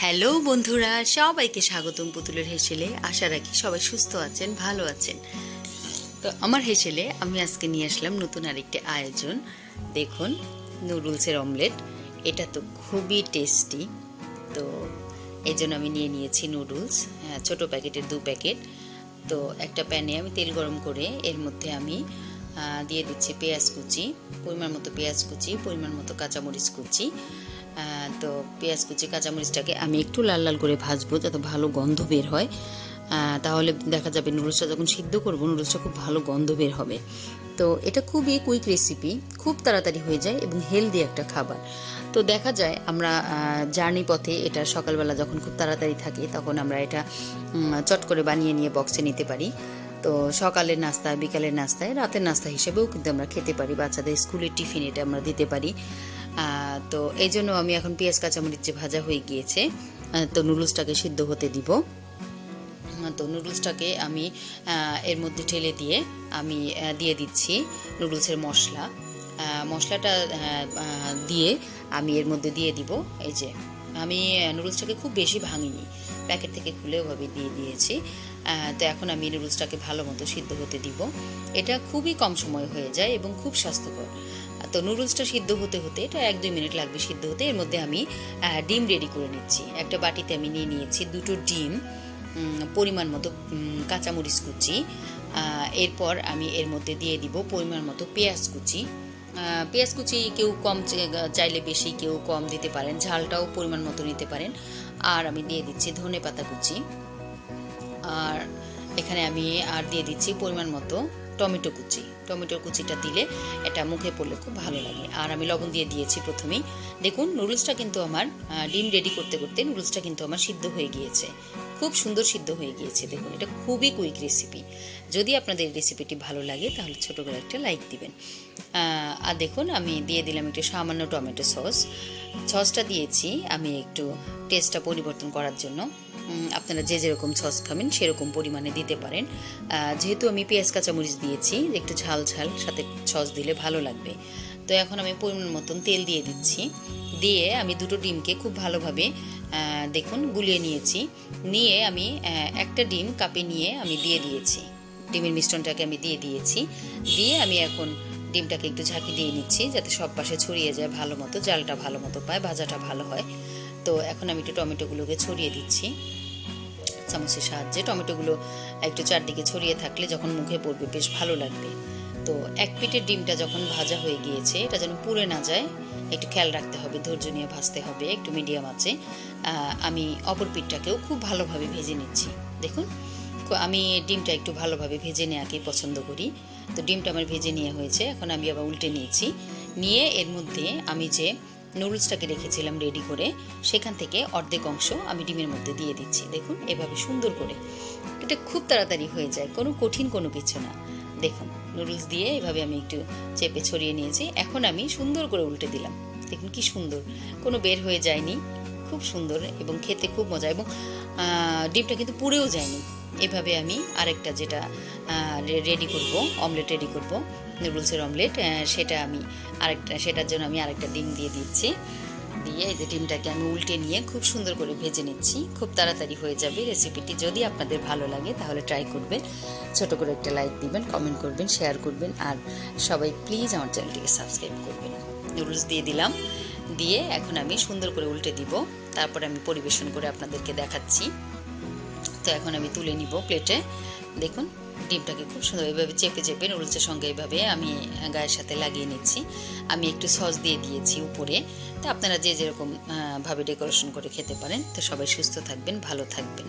Hello বন্ধুরা, সবাইকে স্বাগতম পুতুলের হেসেলে। আশা রাখি সবাই সুস্থ আছেন, ভালো আছেন। তো আমার হেসেলে আমি আজকে নিয়ে আসলাম নতুন আরেকটি আয়োজন। দেখুন, নুডলসের অমলেট। এটা তো খুবই টেস্টি। তো এই জন্য আমি নিয়ে নিয়েছি নুডলস, ছোটো প্যাকেটের 2 প্যাকেট। তো একটা প্যানে আমি তেল গরম করে এর মধ্যে আমি দিয়ে দিচ্ছি পেঁয়াজ কুচি, পরিমাণ মতো পেঁয়াজ কুচি, পরিমাণ মতো কাঁচামরিচ কুচি। তো পেঁয়াজ কুচি কাঁচামরিচটাকে আমি একটু লাল লাল করে ভাজবো যাতে ভালো গন্ধ বের হয়। তাহলে দেখা যাবে নুডলসটা যখন সিদ্ধ করবো নুডলসটা খুব ভালো গন্ধ বের হবে। তো এটা খুবই কুইক রেসিপি, খুব তাড়াতাড়ি হয়ে যায় এবং হেলদি একটা খাবার। তো দেখা যায় আমরা জার্নি পথে এটা সকালবেলা যখন খুব তাড়াতাড়ি থাকে তখন আমরা এটা চট করে বানিয়ে নিয়ে বক্সে নিতে পারি। তো সকালের নাস্তা, বিকালের নাস্তায়, রাতের নাস্তা হিসেবেও কিন্তু আমরা খেতে পারি। বাচ্চাদের স্কুলের টিফিন এটা আমরা দিতে পারি। তো এই জন্য আমি এখন পেঁয়াজ কাঁচামরিচ যে ভাজা হয়ে গিয়েছে, তো নুডলসটাকে সিদ্ধ হতে দিব। তো নুডলসটাকে আমি এর মধ্যে ঢেলে দিয়ে আমি দিয়ে দিচ্ছি নুডলসের মশলা। মশলাটা দিয়ে আমি এর মধ্যে দিয়ে দিব। এই যে আমি নুডলসটাকে খুব বেশি ভাঙিনি, প্যাকেট থেকে খুলে ওভাবে দিয়ে দিয়েছি। তো এখন আমি নুডলসটাকে ভালো মতো সিদ্ধ হতে দিব। এটা খুবই কম সময় হয়ে যায় এবং খুব স্বাস্থ্যকর। তো নুডলসটা সিদ্ধ হতে হতে এটা 1-2 মিনিট লাগবে সিদ্ধ হতে। এর মধ্যে আমি ডিম রেডি করে নিচ্ছি। একটা বাটিতে আমি নিয়ে নিয়েছি 2টো ডিম, পরিমাণ মতো কাঁচামরিচ কুচি। এরপর আমি এর মধ্যে দিয়ে দিব পরিমাণ মতো পেঁয়াজ কুচি। পেঁয়াজ কুচি কেউ কম চাইলে বেশি, কেউ কম দিতে পারেন, ঝালটাও পরিমাণ মতো নিতে পারেন। আর আমি দিয়ে দিচ্ছি ধনেপাতা কুচি। আর এখানে আমি আর দিয়ে দিচ্ছি পরিমাণ মতো টমেটো কুচি। টমেটোর কুচিটা দিলে এটা মুখে পড়লে খুব ভালো লাগে। আর আমি লবণ দিয়ে দিয়েছি প্রথমেই। দেখুন, নুডলসটা কিন্তু আমার ডিম রেডি করতে করতে নুডলসটা কিন্তু আমার সিদ্ধ হয়ে গিয়েছে, খুব সুন্দর সিদ্ধ হয়ে গিয়েছে। দেখুন, এটা খুবই কুইক রেসিপি। যদি আপনাদের রেসিপিটি ভালো লাগে তাহলে ছোটো করে একটা লাইক দিবেন। আর দেখুন, আমি দিয়ে দিলাম একটু সামান্য টমেটো সসটা দিয়েছি আমি একটু টেস্টটা পরিবর্তন করার জন্য। আপনারা যে যেরকম সস খাবেন সেরকম পরিমাণে দিতে পারেন। যেহেতু আমি পেঁয়াজ কাঁচামরিচ দিয়েছি, একটু ঝাল ঝাল সাথে সস দিলে ভালো লাগবে। তো এখন আমি পরিমাণ মতন তেল দিয়ে দিচ্ছি। দিয়ে আমি 2টো ডিমকে খুব ভালোভাবে দেখুন গুলিয়ে নিয়েছি। নিয়ে আমি একটা ডিম কাপে নিয়ে আমি দিয়ে দিয়েছি। ডিমের মিশ্রণটাকে আমি দিয়ে দিয়েছি। দিয়ে আমি এখন ডিমটাকে একটু ঝাঁকি দিয়ে নিচ্ছি যাতে সব পাশে ছড়িয়ে যায় ভালো মতো, জালটা ভালো মতো পায়, ভাজাটা ভালো হয়। তো এখন আমি একটু টমেটোগুলোকে ছড়িয়ে দিচ্ছি চামচের সাহায্যে। টমেটোগুলো একটু চারদিকে ছড়িয়ে থাকলে যখন মুখে পড়বে বেশ ভালো লাগবে। তো এক পিঠের ডিমটা যখন ভাজা হয়ে গিয়েছে, এটা যেন পুড়ে না যায়, একটু খেয়াল রাখতে হবে, ধৈর্য নিয়ে ভাজতে হবে একটু মিডিয়াম আঁচে। আমি অপর পিঠটাকেও খুব ভালোভাবে ভেজে নিচ্ছি। দেখুন, আমি ডিমটা একটু ভালোভাবে ভেজে নেওয়াকেই পছন্দ করি। তো ডিমটা আমার ভেজে নেওয়া হয়েছে, এখন আমি আবার উল্টে নিয়েছি। নিয়ে এর মধ্যে আমি যে নুডলসটাকে রেখেছিলাম রেডি করে, সেখান থেকে অর্ধেক অংশ আমি ডিমের মধ্যে দিয়ে দিচ্ছি। দেখুন, এভাবে সুন্দর করে। এটা খুব তাড়াতাড়ি হয়ে যায়, কোনো কঠিন কোনো কিছু না। দেখুন, নুডলস দিয়ে এভাবে আমি একটু চেপে ছড়িয়ে নিয়েছি। এখন আমি সুন্দর করে উল্টে দিলাম। দেখুন কি সুন্দর, কোনো বের হয়ে যায়নি, খুব সুন্দর এবং খেতে খুব মজা। এবং ডিমটা কিন্তু পুড়েও যায়নি। এভাবে আমি আরেকটা যেটা রেডি করব, অমলেট রেডি করব, নুডলসের অমলেট, সেটার জন্য আমি আরেকটা ডিম দিয়ে দিচ্ছি। দিয়ে এই যে ডিমটাকে আমি উল্টে নিয়ে খুব সুন্দর করে ভেজে নিচ্ছি। খুব তাড়াতাড়ি হয়ে যাবে রেসিপিটি। যদি আপনাদের ভালো লাগে তাহলে ট্রাই করবেন, ছোটো করে একটা লাইক দিবেন, কমেন্ট করবেন, শেয়ার করবেন। আর সবাই প্লিজ আমার চ্যানেলটিকে সাবস্ক্রাইব করবেন। নুডলস দিয়ে দিলাম, দিয়ে এখন আমি সুন্দর করে উল্টে দিব। তারপর আমি পরিবেশন করে আপনাদেরকে দেখাচ্ছি। তো এখন আমি তুলে নিব প্লেটে। দেখুন, ডিমটাকে খুব সুন্দর এভাবে চেপে চেপে নুডলসের সঙ্গে এভাবে আমি গায়ের সাথে লাগিয়ে নিচ্ছি। আমি একটু সস দিয়ে দিয়েছি উপরে। তো আপনারা যে যেরকম ভাবে ডেকোরেশন করে খেতে পারেন। তো সবাই সুস্থ থাকবেন, ভালো থাকবেন।